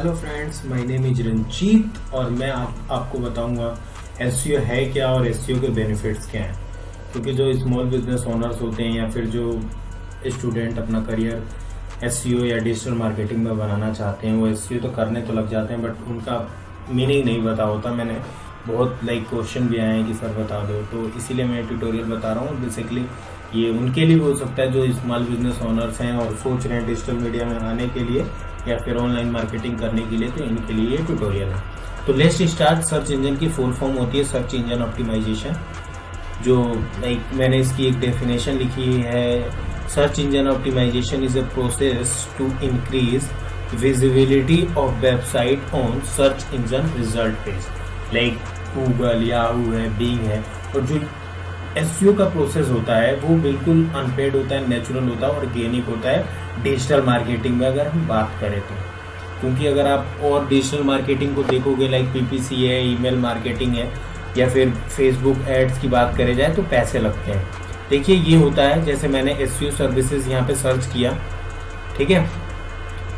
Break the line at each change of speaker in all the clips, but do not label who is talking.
Hello friends, my name is Ranjit और मैं आपको बताऊंगा एसईओ है क्या और एसईओ के बेनिफिट्स क्या हैं। क्योंकि जो स्मॉल बिजनेस ओनर्स होते हैं या फिर जो स्टूडेंट अपना करियर एसईओ या डिजिटल मार्केटिंग में बनाना चाहते हैं, वो एसईओ तो करने तो लग जाते हैं बट उनका मीनिंग नहीं पता होता। मैंने बहुत क्वेश्चन भी आए हैं कि सर बता दो, तो इसीलिए मैं ट्यूटोरियल बता रहा हूँ। बेसिकली ये उनके लिए भी हो सकता है जो स्मॉल बिजनेस ओनर्स हैं और सोच रहे हैं डिजिटल मीडिया में आने के लिए या फिर ऑनलाइन मार्केटिंग करने के लिए, तो इनके लिए ये ट्यूटोरियल है। तो लेट्स स्टार्ट। सर्च इंजन की फुल फॉर्म होती है सर्च इंजन ऑप्टिमाइजेशन, जो मैंने इसकी एक डेफिनेशन लिखी है। Search engine optimization is a process to increase visibility of website on search engine result page, like Google, Yahoo है, बिंग है। और जो एसईओ का प्रोसेस होता है वो बिल्कुल अनपेड होता है, नेचुरल होता है, ऑर्गेनिक होता है डिजिटल मार्केटिंग में अगर हम बात करें तो। क्योंकि अगर आप और डिजिटल मार्केटिंग को देखोगे, लाइक पीपीसी है, ईमेल मार्केटिंग है या फिर फेसबुक एड्स की बात करे जाए तो पैसे लगते हैं। देखिए ये होता है, जैसे मैंने एसईओ सर्विसेज यहाँ पे सर्च किया, ठीक है,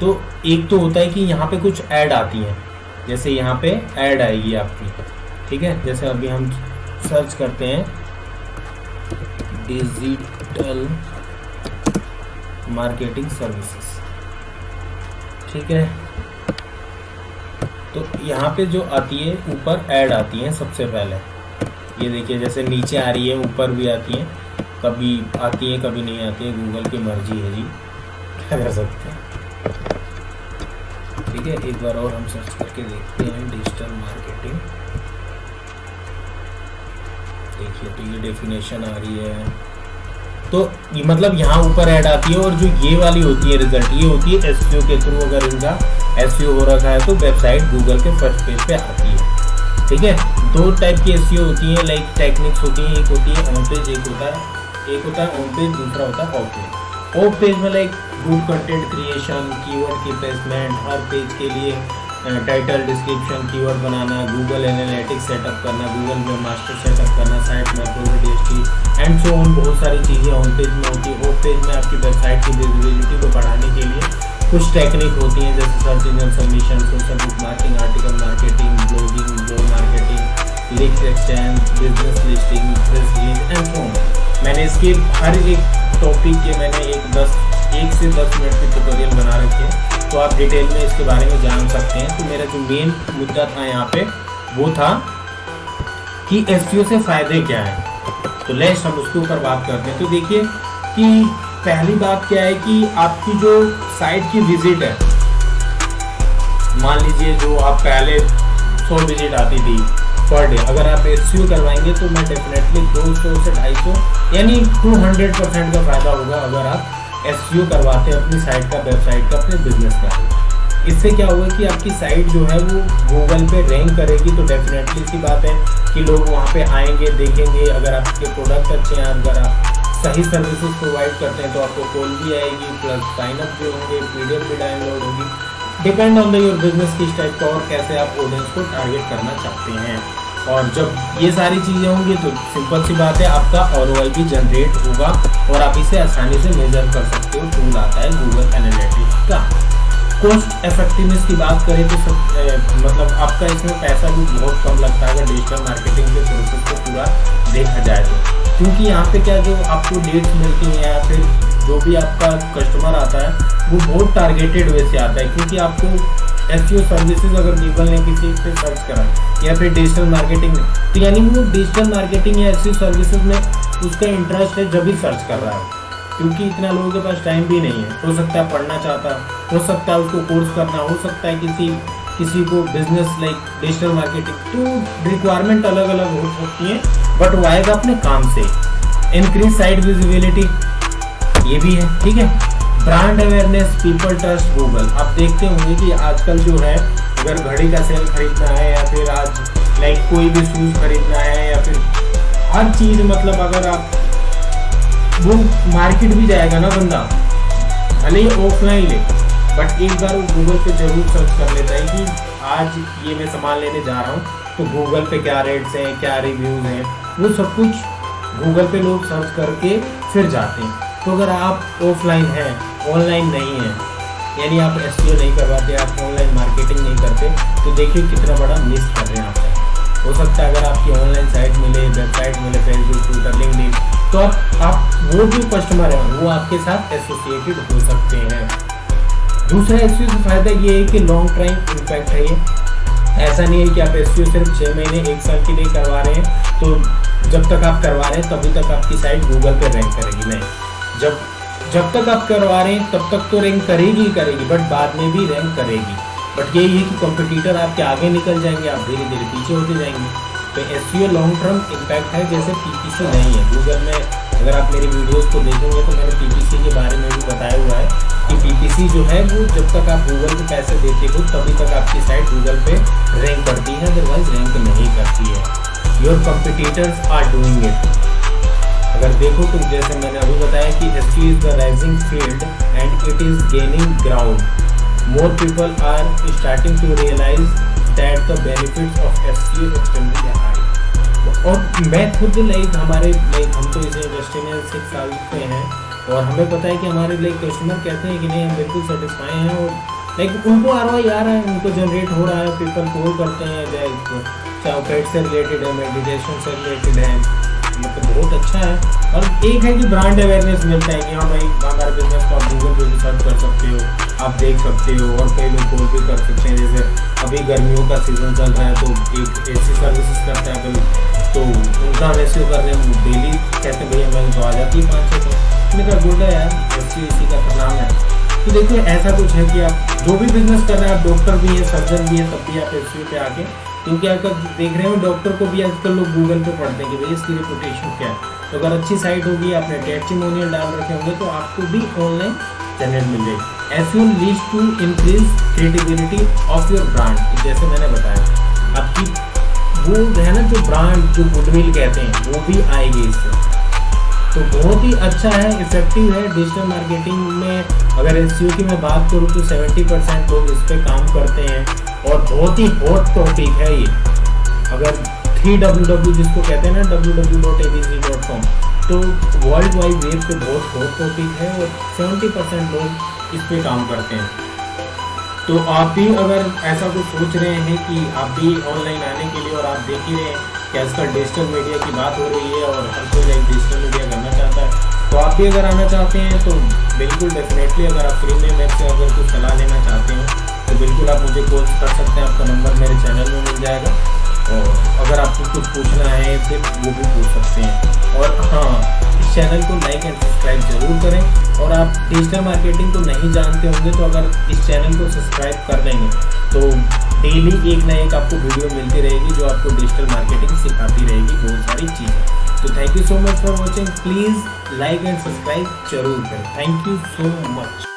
तो एक तो होता है कि यहाँ पे कुछ ऐड आती हैं, जैसे यहाँ पे ऐड आएगी आपकी, ठीक है। जैसे अभी हम सर्च करते हैं डिजिटल मार्केटिंग सर्विसेज, ठीक है, तो यहाँ पे जो आती है ऊपर ऐड आती है सबसे पहले। ये देखिए जैसे नीचे आ रही है, ऊपर भी आती है, कभी आती है कभी नहीं आती है, गूगल की मर्जी है जी, क्या कर सकते हैं। ठीक है, एक बार और हम सर्च करके देखते हैं डिजिटल मार्केटिंग। देखिए तो ये डेफिनेशन आ रही है, तो ये मतलब यहाँ ऊपर ऐड आती है। और जो ये वाली होती है रिजल्ट, ये होती है एसईओ के थ्रू। अगर इनका एसईओ हो रखा है तो वेबसाइट गूगल के फर्स्ट पेज पे आती है, ठीक है। दो टाइप की एसईओ होती है, लाइक टेक्निक्स होती है, एक होती है ऑन पेज, एक होता है ऑन पेज, दूसरा होता है ऑफ पेज। ऑफ पेज में like good content creation, keyword की प्लेसमेंट, हर पेज के लिए टाइटल, डिस्क्रिप्शन, कीवर्ड बनाना, गूगल एनालिटिक्स सेटअप करना, गूगल में मास्टर सेटअप करना, site macro, DST and so on, बहुत सारी चीज़ें ऑन पेज में होती है। ऑफ पेज में आपकी वेबसाइट की विजिबिलिटी को बढ़ाने के लिए कुछ टेक्निक होती हैं, जैसे search engine submission, social book marketing, article marketing, blogging, blog marketing, link exchange, business listing, press release and so on. मैंने इसके हर एक टॉपिक के मैंने 1 से 10 मिनट की ट्यूटोरियल बना रखे हैं, तो आप डिटेल में इसके बारे में जान सकते हैं। तो मेरा जो मेन मुद्दा था यहाँ पे वो था कि एसईओ से फायदे क्या हैं। तो लेट्स हम उसके ऊपर बात करते हैं। तो देखिए कि पहली बात क्या है कि आपकी जो साइट की विजिट है, मान लीजिए जो आप पहले 100 विजिट आती थी पर डे, अगर आप एसईओ करवाएंगे तो मैं डेफिनेटली 200 से 250 यानी 200% का फायदा होगा अगर आप एसईओ करवाते हैं अपनी साइट का, वेबसाइट का, अपने बिजनेस का। इससे क्या होगा कि आपकी साइट जो है वो गूगल पे रैंक करेगी, तो डेफिनेटली सी बात है कि लोग वहाँ पे आएंगे, देखेंगे। अगर आपके प्रोडक्ट अच्छे हैं, अगर आप सही सर्विसेज प्रोवाइड करते हैं तो आपको कॉल भी आएगी, प्लस साइनअप भी होंगे, पीडीएफ भी डाउनलोड होगी। Depend on the your business किस टाइप का और कैसे आप ऑडियंस को टारगेट करना चाहते हैं। और जब ये सारी चीज़ें होंगी तो सिंपल सी बात है, आपका ROI भी जनरेट होगा और आप इसे आसानी से मेजर कर सकते हो। टूल आता है गूगल एनालिटिक्स का। कॉस्ट इफेक्टिवनेस की बात करें तो मतलब आपका इसमें पैसा भी बहुत कम लगता है अगर डिजिटल मार्केटिंग के प्रोसेस को पूरा देखा जाए तो। क्योंकि यहाँ पे क्या जो आपको लीड्स मिलती हैं या फिर जो भी आपका कस्टमर आता है वो बहुत टारगेटेड वे से आता है। क्योंकि आपको एसईओ सर्विसेज अगर गूगल ने किसी पे सर्च करा या फिर डिजिटल मार्केटिंग में, तो यानी वो डिजिटल मार्केटिंग या एसईओ सर्विसेज में उसका इंटरेस्ट है जब भी सर्च कर रहा है। क्योंकि इतना लोगों के पास टाइम भी नहीं है, हो सकता है पढ़ना चाहता, हो सकता है उसको कोर्स करना, हो सकता है किसी को बिजनेस लाइक डिजिटल मार्केटिंग, तो रिक्वायरमेंट अलग अलग हो सकती है, बट वो आएगा अपने काम से। इंक्रीज साइट विजिबिलिटी ये भी है, ठीक है। Brand awareness, people trust Google. आप देखते होंगे कि आजकल जो है अगर घड़ी का सेल खरीदना है या फिर आज लाइक कोई भी शूज खरीदना है या फिर हर चीज, मतलब अगर आप वो मार्केट भी जाएगा ना बंदा, भले ही ऑफलाइन ले, बट एक बार वो गूगल पे जरूर सर्च कर लेता है कि आज ये मैं सामान लेने जा रहा हूँ तो गूगल पे क्या रेट्स हैं, क्या रिव्यूज हैं, वो सब कुछ गूगल पे लोग सर्च करके फिर जाते हैं। तो अगर आप ऑफलाइन हैं, ऑनलाइन नहीं है, यानी आप एसईओ नहीं करवाते, आप ऑनलाइन मार्केटिंग देखिए कितना बड़ा मिस कर रहे हैं आप। हो सकता है अगर आपकी ऑनलाइन साइट मिले, वेबसाइट मिले, फेसबुक, ट्विटर, लिंक्डइन, तो आप वो जो कस्टमर है वो आपके साथ एसोसिएटेड हो सकते हैं। दूसरा एसईओ से फायदा ये है कि लॉन्ग टाइम इम्पैक्ट है ये। ऐसा नहीं है कि आप एसईओ सिर्फ 6 महीने 1 साल के लिए करवा रहे हैं, तो जब तक आप करवा रहे हैं तभी तक आपकी साइट गूगल पे रैंक करेगी। नहीं, जब तक आप करवा रहे हैं तब तक तो रैंक करेगी, बट बाद में भी रैंक करेगी। बट यही है कि कंपटीटर आपके आगे निकल जाएंगे, आप धीरे धीरे पीछे होते जाएंगे। तो एसईओ लॉन्ग टर्म इम्पैक्ट है, जैसे पीपीसी नहीं है। गूगल में अगर आप मेरी वीडियोस को देखेंगे तो मैंने पीपीसी के बारे में भी बताया हुआ है कि पीपीसी जो है वो जब तक आप गूगल को पैसे देते हो तभी तक आपकी साइट गूगल पे रैंक करती है, अदरवाइज रैंक नहीं करती है। Your competitors are doing it. अगर देखो तो जैसे मैंने अभी बताया कि SEO is the rising field and it is gaining ground. More people are starting to realize that the benefits of SEO extremely high। और मैं खुद हम तो इस इंडस्ट्री में 6 साल से हैं और हमें पता है कि हमारे कस्टमर कहते हैं कि नहीं हम बिल्कुल सेटिस्फाई हैं और उनको ROI आ रहा है, उनको जनरेट हो रहा है, पीपल कॉल करते हैं, चाहे पेट से रिलेटेड है, मेडिटेशन से रिलेटेड है, मतलब बहुत अच्छा है। और एक है कि ब्रांड अवेयरनेस मिलता है कि हाँ भाई हमारा बिजनेस को आप गूगल पे भी सर्च कर सकते हो, आप देख सकते हो और कई लोग कॉल भी कर सकते हैं। जैसे अभी गर्मियों का सीज़न चल रहा है तो एक एसी सर्विसेज करता है तो उनका हम एसईओ कर रहे हैं, डेली कहते हैं भैया मैं तो आ जाती है 500 तो मैंने कहा गुड है यार, एसईओ का नाम है। तो देखिए ऐसा कुछ है कि आप जो भी बिजनेस कर रहे हैं, आप डॉक्टर भी है, सर्जन भी है, तब भी आप एसईओ पे आके, क्योंकि आजकल देख रहे हो डॉक्टर को भी आजकल लोग गूगल पे पढ़ते हैं कि भाई इसकी रेपुटेशन क्या है। तो अगर अच्छी साइट होगी, आपने टेस्टिमोनियल डाल रखे होंगे तो आपको भी ऑनलाइन जनरेट मिल जाएगी। SEO leads to increase credibility of your brand. जैसे मैंने बताया आपकी वो है ना जो ब्रांड, जो गुडविल कहते हैं, वो भी आएगी इससे। तो बहुत ही अच्छा है, इफेक्टिव है। डिजिटल मार्केटिंग में अगर एसईओ की मैं बात करूँ तो 70% लोग इस पर काम करते हैं और बहुत ही हॉट टॉपिक है ये। अगर 3ww जिसको कहते हैं ना www.abc.com, तो वर्ल्ड वाइड वेब पे बहुत हॉट टॉपिक है और 70% लोग इस पे काम करते हैं। तो आप भी अगर ऐसा कुछ सोच रहे हैं कि आप भी ऑनलाइन आने के लिए, और आप देख ही रहे हैं कि आजकल डिजिटल मीडिया की बात हो रही है और हर कोई डिजिटल मीडिया करना चाहता है, तो आप भी अगर आना चाहते हैं तो बिल्कुल डेफिनेटली, अगर आप फ्री में मेरे से अगर कुछ सलाह लेना चाहते हैं तो बिल्कुल आप मुझे कॉल कर सकते हैं। आपका नंबर मेरे चैनल में मिल जाएगा और अगर आपको कुछ पूछना है फिर वो भी पूछ सकते हैं। और हाँ, इस चैनल को लाइक एंड सब्सक्राइब जरूर करें। और आप डिजिटल मार्केटिंग को नहीं जानते होंगे तो अगर इस चैनल को सब्सक्राइब कर देंगे तो डेली एक ना एक आपको वीडियो मिलती रहेगी जो आपको डिजिटल मार्केटिंग सिखाती रहेगी बहुत सारी चीज़ें। तो thank you so much for watching. Please like and subscribe जरूर करें। Thank you so much.